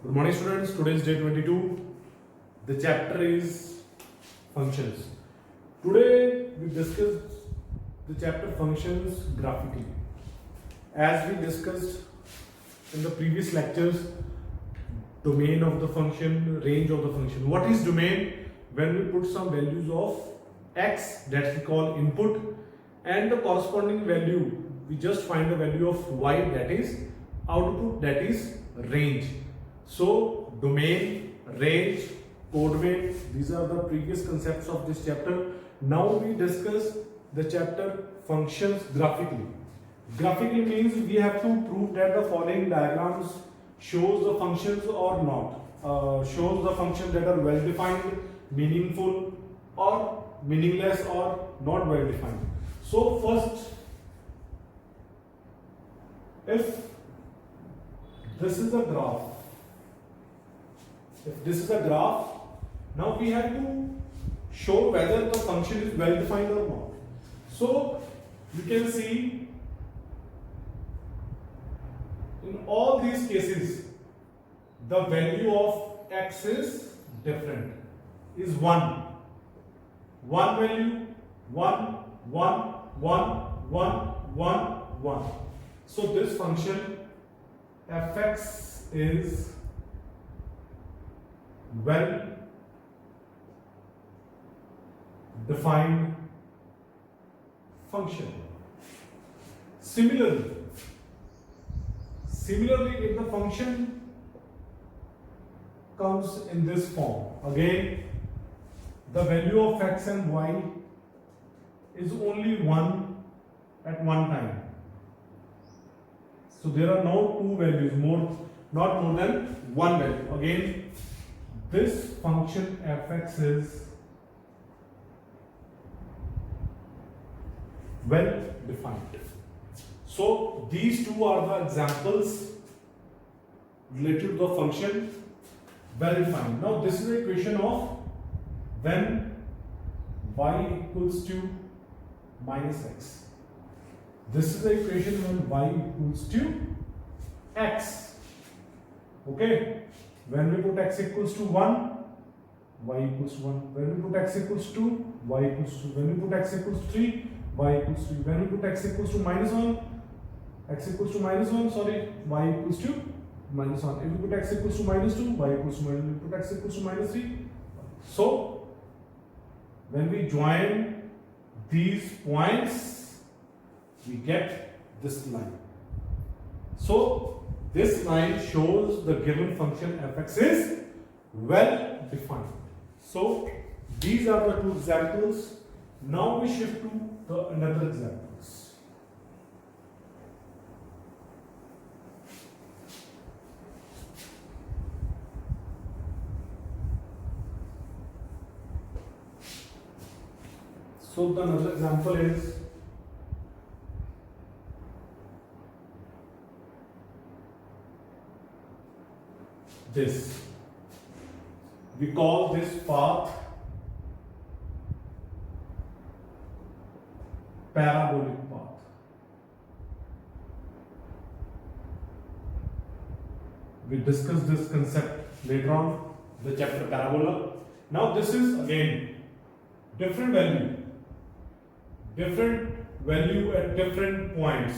Good morning students, today is day 22. The chapter is functions. Today we discussed the chapter functions graphically. As we discussed in the previous lectures, domain of the function, range of the function. What is domain? When we put some values of x that we call input and the corresponding value, we just find the value of y that is output, that is range. So domain, range, codomain, these are the previous concepts of this chapter. Now we discuss the chapter functions graphically. Graphically means we have to prove that the following diagrams shows the functions or not. Shows the functions that are well defined, meaningful or meaningless or not well defined. So first, if this is a graph, now we have to show whether the function is well defined or not. So you can see in all these cases the value of x is different, is 1. One value, 1, 1, 1, 1, 1, 1. So this function fx is well defined function. Similarly, if the function comes in this form, again the value of x and y is only 1 at one time. So there are no two values, not more than one value. Again, this function fx is well defined. So these two are the examples related to the function well defined. Now this is the equation of when y equals to minus x. This is the equation when y equals to x. Okay. When we put x equals to 1, y equals to 1. When we put x equals to 2, y equals to 2. When we put x equals to 3, y equals to 3. When we put x equals to minus 1, y equals to minus 1. If we put x equals to minus 2, y equals to minus 2. If we put x equals to minus 3. So, when we join these points, we get this line. So, this line shows the given function fx is well defined. So, these are the two examples. Now we shift to the another examples. So the another example is this. We call this path parabolic path. We discuss this concept later on the chapter parabola. Now this is again different value at different points,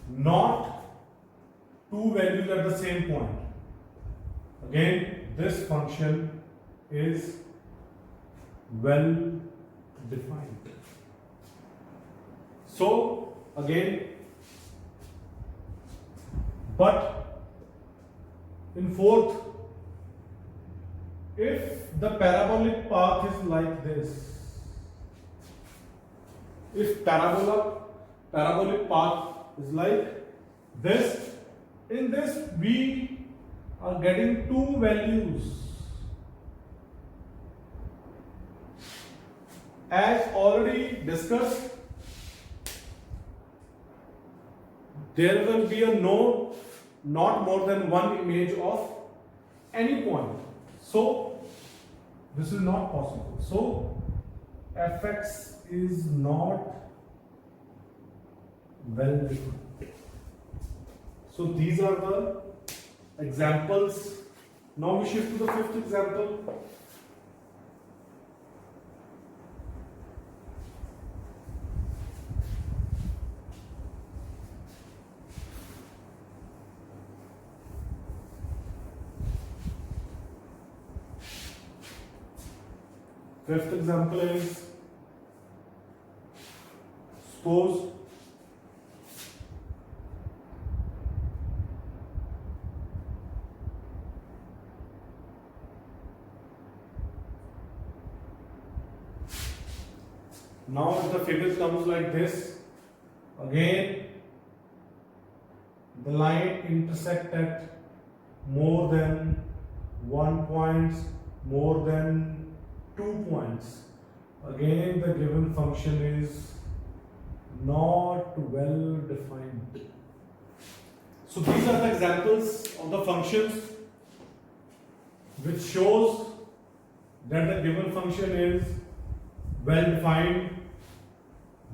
not two values at the same point. Again, this function is well defined. So again, but in fourth, if the parabolic path is like this, if parabolic path is like this, in this we are getting two values. As already discussed, there will be a not more than one image of any point. So this is not possible. So fx is not well defined. So these are the examples Now we shift to the fifth example. Fifth example is, suppose now if the figure comes like this, again the line intersect at more than 1 point, more than 2 points. Again the given function is not well defined. So these are the examples of the functions which shows that the given function is well defined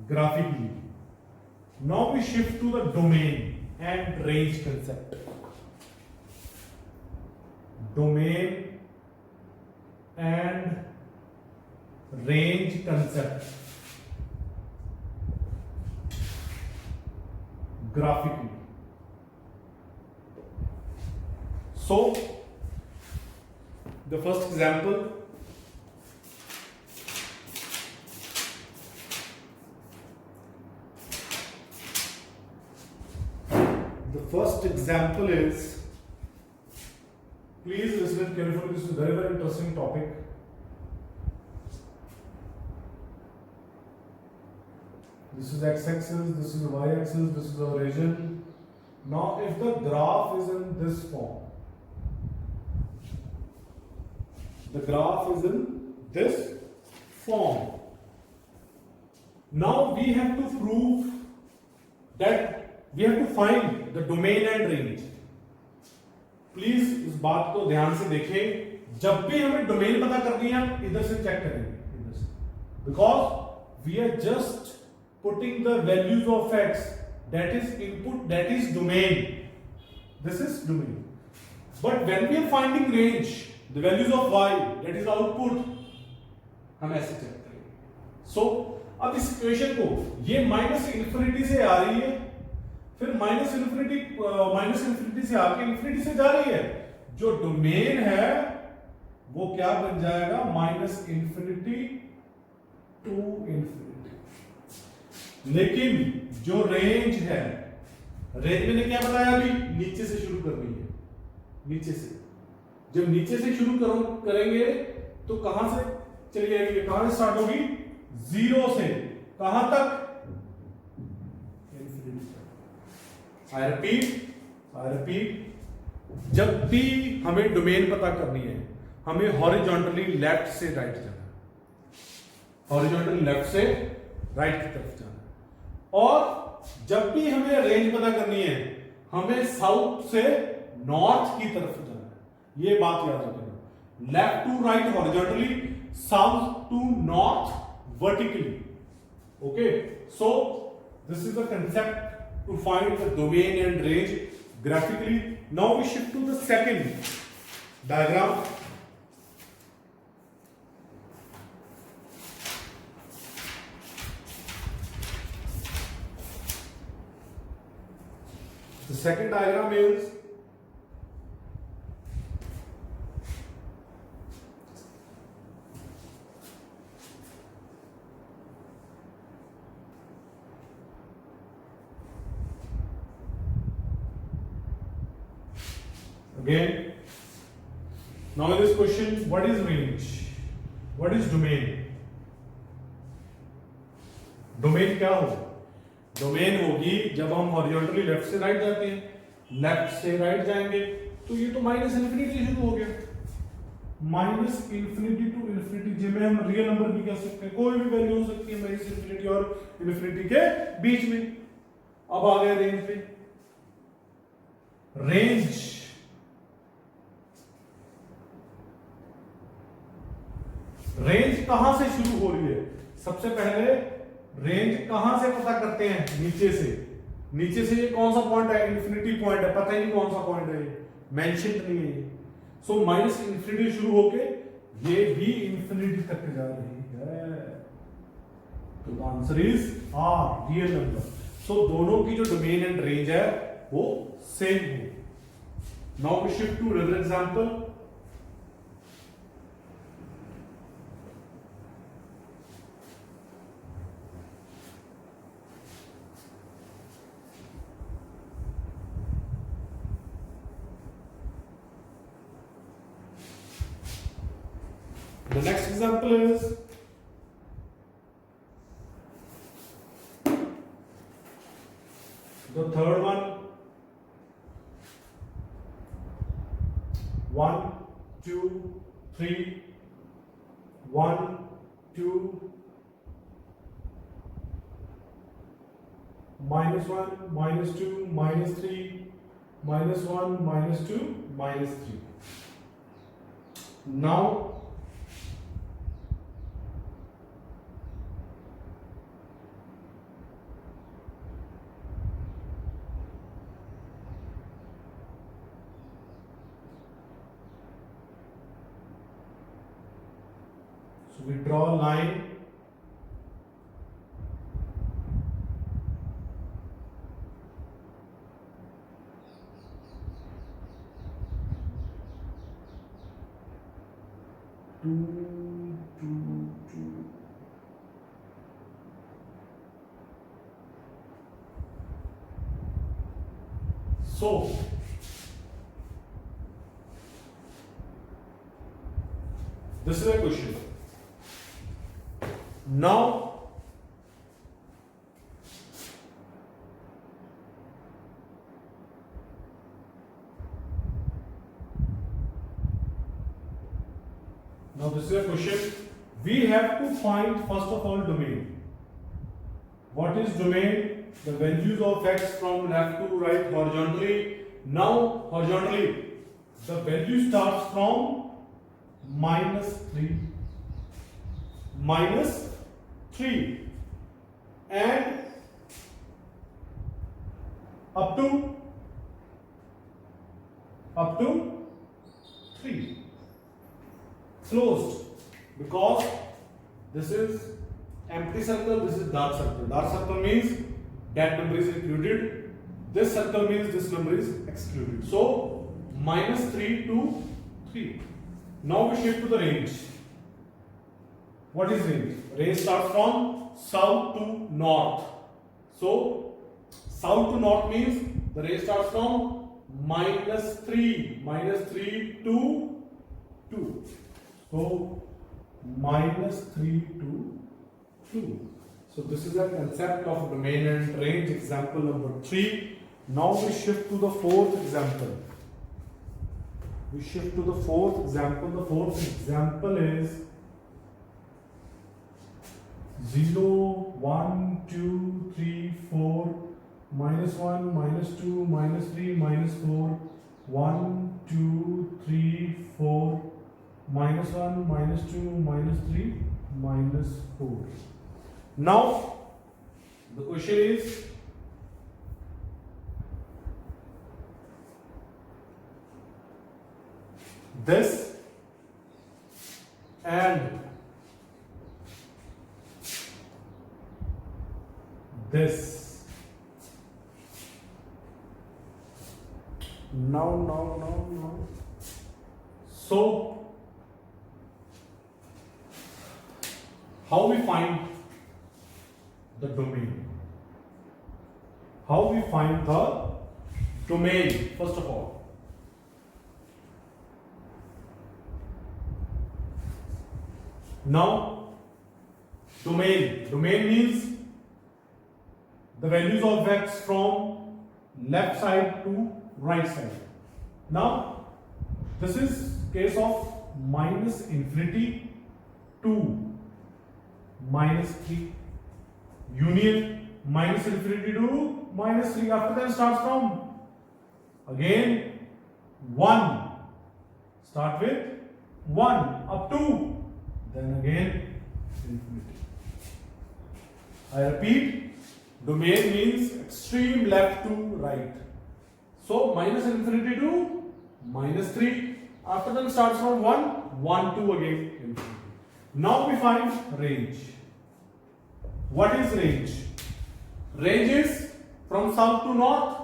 graphically. Now we shift to the domain and range concept. Domain and range concept graphically. So the first example, is, please listen carefully, this is a very, very interesting topic. This is x-axis, this is y-axis, this is our region. Now if the graph is in this form, the graph is in this form. Now we have to prove that we have to find the domain and range. Please इस बात को ध्यान से देखें, जब भी हमें domain पता करनी है हम इधर से चेक करेंगे, इधर से, because we are just putting the values of x, that is input, that is domain, this is domain. But when we are finding range, the values of y, that is output, हम ऐसे check करेंगे. सो अब इस equation को, ये minus infinity से आ रही है, फिर माइनस इंफिनिटी से आके इंफिनिटी से जा रही है, जो डोमेन है वो क्या बन जाएगा, माइनस इंफिनिटी टू इंफिनिटी. लेकिन जो रेंज है, रेंज मैंने क्या बताया अभी, नीचे से शुरू करनी है, नीचे से. जब नीचे से शुरू करेंगे तो कहां से चली जाएगी, कहां से स्टार्ट होगी, जीरो से कहां तक, I repeat, जब भी हमें डोमेन पता करनी है, हमें हॉरिजॉन्टली लेफ्ट से राइट जाना है, हॉरिजॉन्टली लेफ्ट से राइट की तरफ जाना है. और जब भी हमें रेंज पता करनी है, हमें साउथ से नॉर्थ की तरफ जाना है. ये बात याद रखना, left to right horizontally, south to north vertically. Okay, so this is the concept to find the domain and range graphically. Now we shift to the second diagram. The second diagram is again. Now in this question, what is range? What is domain? Domain क्या होगा, domain होगी जब हम horizontally left से right जाते हैं, left से right जाएंगे तो ये तो माइनस इन्फिनिटी शुरू हो गया, माइनस इन्फिनिटी टू इन्फिनिटी, जिसमें हम रियल नंबर भी कह सकते हैं, कोई भी वैल्यू हो सकती है माइनस इन्फिनिटी और इन्फिनिटी के बीच में. अब आ गया रेंज पे. रेंज कहां से शुरू हो रही है, सबसे पहले रेंज कहां से पता करते हैं, नीचे से. नीचे से ये कौन सा पॉइंट है, इन्फिनिटी पॉइंट है, पता ही नहीं कौन सा पॉइंट है, मेंशन नहीं है. सो माइनस इंफिनिटी शुरू होके ये भी इंफिनिटी तक जा रही है, तो the answer is R, real number. So दोनों की जो डोमेन एंड रेंज है वो सेम है। Now we shift to another example. The next example is the third one. 1, 2, 3, 1, 2, -1, -2, -3, -1, -2, -3. Now so we draw a line. Two. So this is a question. Now this is a question. We have to find first of all domain. What is domain? The values of x from left to right horizontally. Now horizontally the value starts from -3 and up to 3 closed, because this is empty circle, this is dark circle. Dark circle means that number is included, this circle means this number is excluded. So -3 to 3. Now we shift to the range. What is range? Range starts from south to north. So south to north means the range starts from -3 to 2. So -3 to 2. So this is a concept of domain and range, example number 3. Now we shift to the fourth example. The fourth example is 0, 1, 2, 3, 4, -1, -2, -3, -4, 1, 2, 3, 4, -1, -2, -3, -4. Now the question is, this and this. Now. So how we find the domain? First of all, now domain means the values of x from left side to right side. Now this is case of -infinity to -3, union -infinity to -3. After that starts from again 1, start with 1 up to, then again infinity. I repeat, domain means extreme left to right. So -infinity to -3, After that starts from 1, 1, 2 again infinity. Now we find range. What is range? Range is from south to north.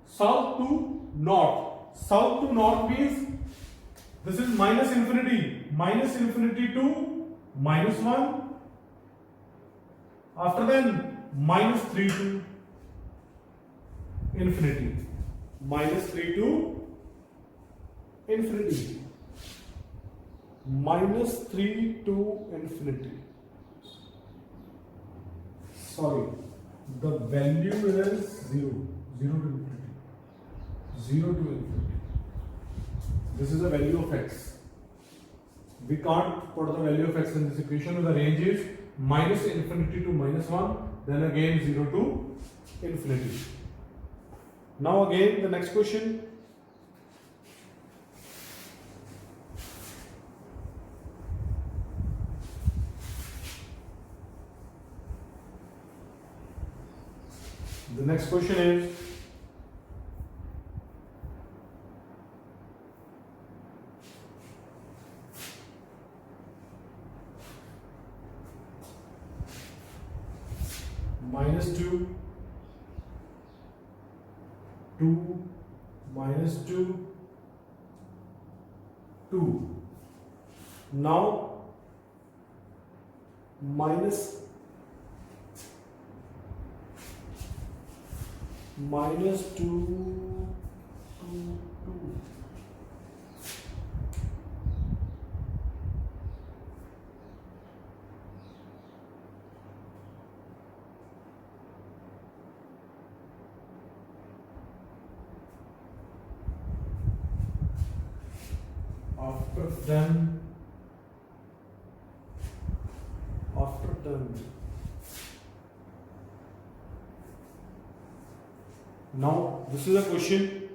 South to north. South to north means this is minus infinity. Minus infinity to minus 1. After then minus 3 to infinity. Minus 3 to infinity. Minus 3 to infinity. Sorry, the value is 0. 0 to infinity. 0 to infinity. This is the value of x. We can't put the value of x in this equation. The range is minus infinity to minus 1, then again 0 to infinity. Now again the next question. The next question is minus 2, 2, minus 2, 2. Now minus 2, 2, 2. After done. Now this is a question.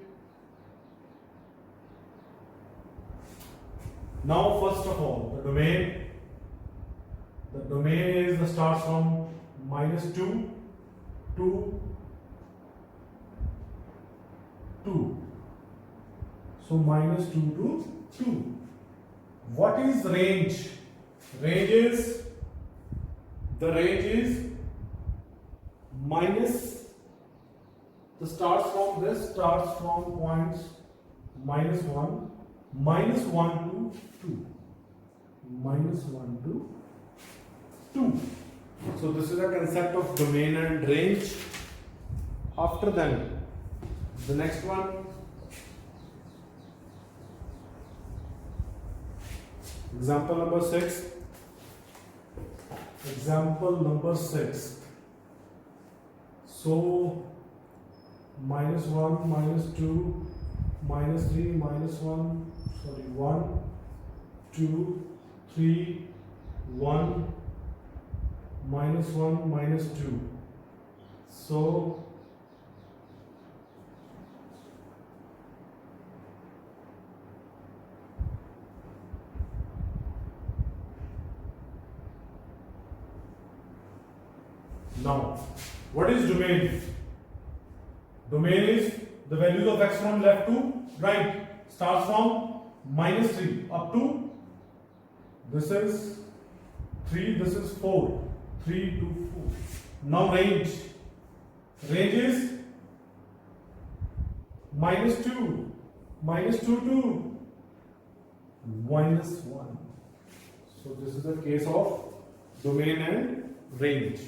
Now first of all, the domain is the starts from minus 2 to 2. So minus 2 to 2. What is range? The range is minus, the starts from points minus 1, minus 1 to 2. Minus 1 to 2. So this is a concept of domain and range. After that, the next one. Example number 6. So minus 1, minus 2, minus 3, minus 1, 1, 2, 3, 1, minus 1, minus 2. So now, what is domain? Domain is the values of x from left to right. Starts from minus 3 up to, this is 3, this is 4. 3 to 4. Now range. Range is minus 2. Minus 2 to minus 1. So this is the case of domain and range.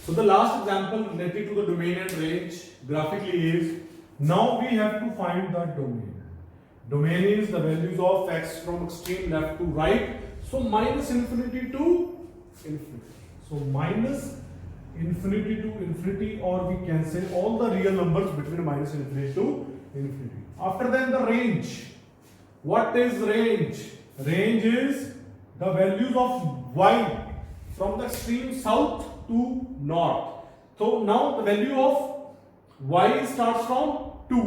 So the last example related to the domain and range graphically is, now we have to find the domain. Domain is the values of x from extreme left to right. So minus infinity to infinity. So minus infinity to infinity, or we can say all the real numbers between minus infinity to infinity. After that, the range. What is range? Range is the values of y from the extreme south to north. So now the value of y starts from 2,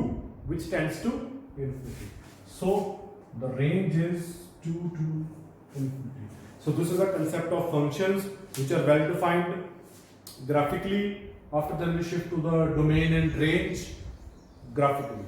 which tends to infinity. So the range is 2 to infinity. So this is a concept of functions which are well defined graphically. After that we shift to the domain and range graphically.